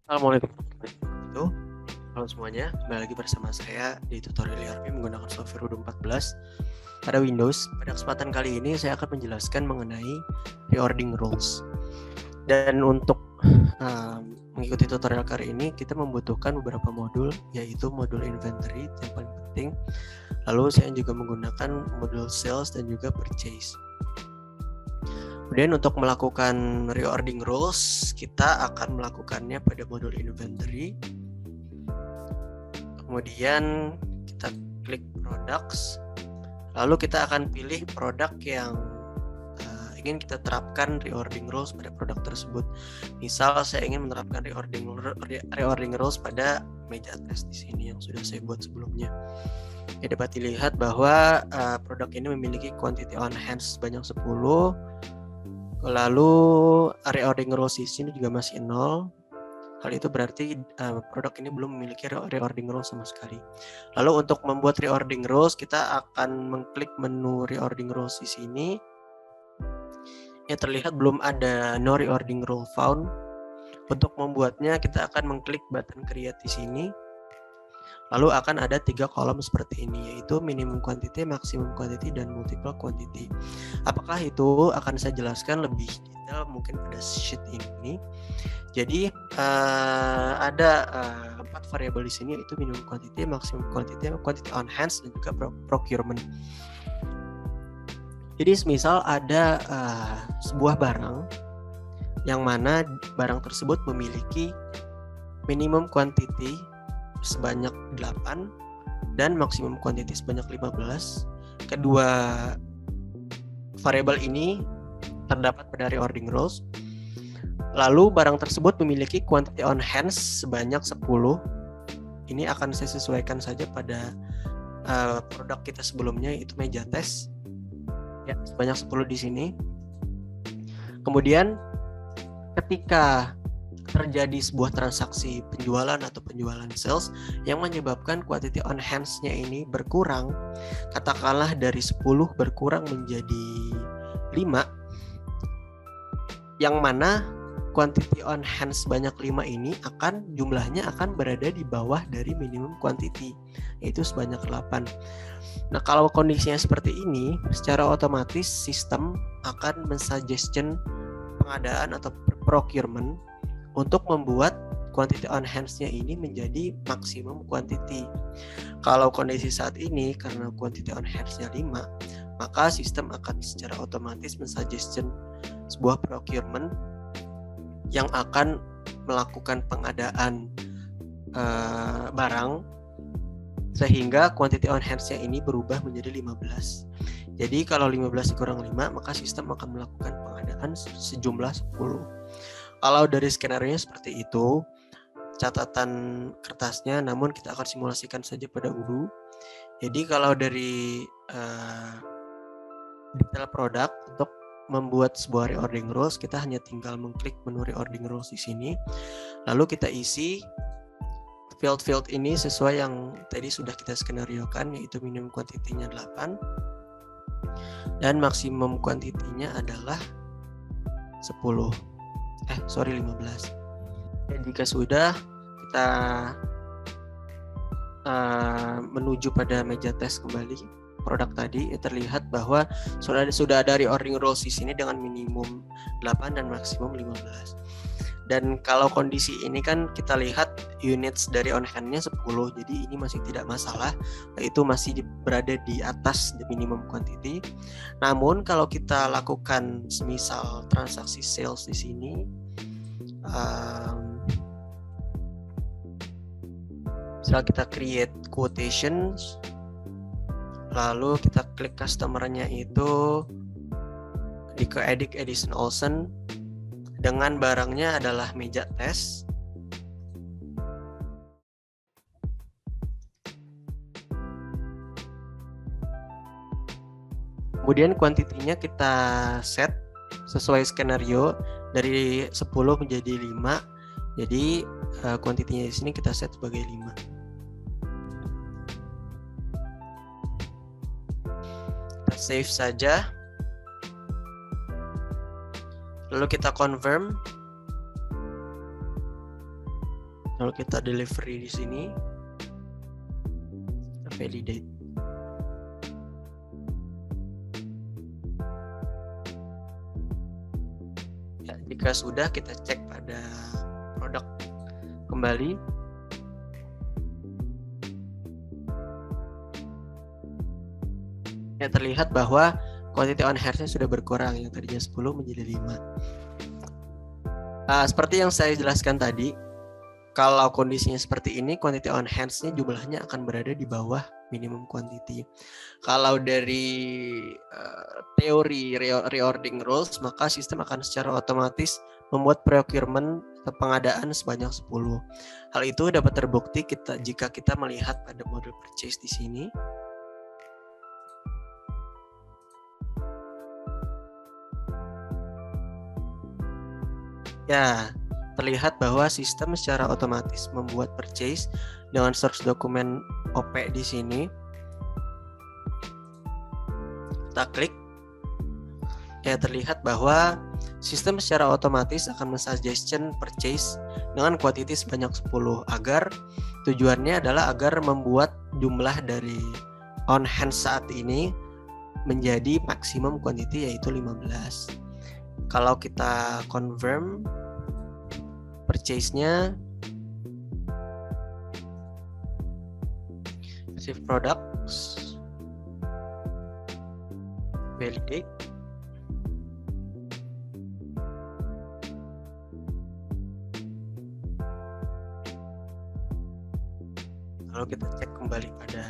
Assalamualaikum warahmatullahi wabarakatuh. Halo semuanya, kembali lagi bersama saya di tutorial ERP menggunakan software Odoo 14 pada Windows. Pada kesempatan kali ini saya akan menjelaskan mengenai reordering rules. Dan untuk mengikuti tutorial kali ini kita membutuhkan beberapa modul, yaitu modul inventory yang paling penting. Lalu saya juga menggunakan modul sales dan juga purchase. Kemudian untuk melakukan reordering rules, kita akan melakukannya pada modul inventory. Kemudian kita klik products, lalu kita akan pilih produk yang ingin kita terapkan reordering rules pada produk tersebut. Misal saya ingin menerapkan reordering rules pada meja test di sini yang sudah saya buat sebelumnya. Ya, dapat dilihat bahwa produk ini memiliki quantity on hand sebanyak 10. Lalu reordering rules di sini juga masih 0. Hal itu berarti produk ini belum memiliki reordering rules sama sekali. Lalu untuk membuat reordering rules, kita akan mengklik menu reordering rules di sini. Ya, terlihat belum ada no reordering rule found. Untuk membuatnya kita akan mengklik button create di sini. Lalu akan ada 3 kolom seperti ini, yaitu minimum quantity, maximum quantity, dan multiple quantity. Apakah itu akan saya jelaskan lebih detail mungkin pada sheet ini. Jadi ada 4 variabel di sini, yaitu minimum quantity, maximum quantity, quantity on hand, dan juga procurement. Jadi misal ada sebuah barang yang mana barang tersebut memiliki minimum quantity sebanyak 8 dan maksimum quantity sebanyak 15. Kedua variabel ini terdapat pada reordering rules. Lalu barang tersebut memiliki quantity on hand sebanyak 10. Ini akan saya sesuaikan saja pada produk kita sebelumnya, yaitu meja test. Ya, sebanyak 10 di sini. Kemudian ketika terjadi sebuah transaksi penjualan atau penjualan sales yang menyebabkan quantity on hands-nya ini berkurang, katakanlah dari 10 berkurang menjadi 5, yang mana quantity on hand sebanyak 5 ini jumlahnya akan berada di bawah dari minimum quantity, yaitu sebanyak 8. Nah, kalau kondisinya seperti ini, secara otomatis sistem akan mensuggestion pengadaan atau procurement untuk membuat quantity on hands-nya ini menjadi maksimum quantity. Kalau kondisi saat ini karena quantity on hands-nya 5, maka sistem akan secara otomatis mensuggestion sebuah procurement yang akan melakukan pengadaan barang sehingga quantity on hands-nya ini berubah menjadi 15. Jadi kalau 15 dikurang 5, maka sistem akan melakukan pengadaan sejumlah 10. Kalau dari skenario seperti itu, catatan kertasnya, namun kita akan simulasikan saja pada Odoo. Jadi kalau dari detail produk, untuk membuat sebuah reordering rules, kita hanya tinggal mengklik menu reordering rules di sini. Lalu kita isi field ini sesuai yang tadi sudah kita skenariokan, yaitu minimum quantity-nya 8 dan maksimum quantity-nya adalah 15. Dan jika sudah, kita menuju pada meja tes kembali produk tadi, terlihat bahwa sudah ada reordering rules di sini dengan minimum 8 dan maksimum 15. Dan kalau kondisi ini kan kita lihat units dari on hand-nya 10, jadi ini masih tidak masalah, itu masih berada di atas the minimum quantity. Namun kalau kita lakukan semisal transaksi sales di sini, misal kita create quotations, lalu kita klik customer-nya itu di Edit Edison Olsen dengan barangnya adalah meja tes. Kemudian kuantitinya kita set sesuai skenario dari 10 menjadi 5. Jadi kuantitinya di sini kita set sebagai 5. Kita save saja. Lalu kita confirm. Lalu kita delivery di sini, kita validate. Ya, jika sudah, kita cek pada produk kembali. Ya, terlihat bahwa quantity on hand-nya sudah berkurang, yang tadinya 10 menjadi 5. Seperti yang saya jelaskan tadi, kalau kondisinya seperti ini, quantity on hand-nya jumlahnya akan berada di bawah minimum quantity. Kalau dari teori reordering rules, maka sistem akan secara otomatis membuat procurement atau pengadaan sebanyak 10. Hal itu dapat terbukti jika kita melihat pada model purchase di sini. Ya, terlihat bahwa sistem secara otomatis membuat purchase dengan source dokumen OP di sini. Kita klik. Ya, terlihat bahwa sistem secara otomatis akan mensuggestion purchase dengan quantity sebanyak 10 agar tujuannya adalah agar membuat jumlah dari on hand saat ini menjadi maksimum quantity, yaitu 15. Kalau kita confirm purchase-nya, receive products, validate, lalu kita cek kembali pada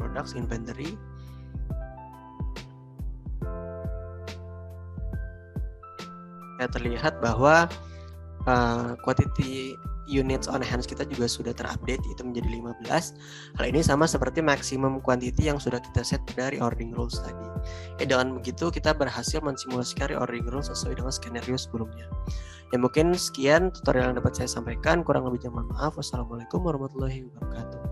products inventory. Ya, terlihat bahwa quantity units on hand kita juga sudah terupdate, itu menjadi 15. Hal ini sama seperti maximum quantity yang sudah kita set dari reordering rules tadi. Dengan begitu kita berhasil mensimulasikan reordering rules sesuai dengan skenario sebelumnya. Ya, mungkin sekian tutorial yang dapat saya sampaikan, kurang lebihnya mohon maaf. Wassalamualaikum warahmatullahi wabarakatuh.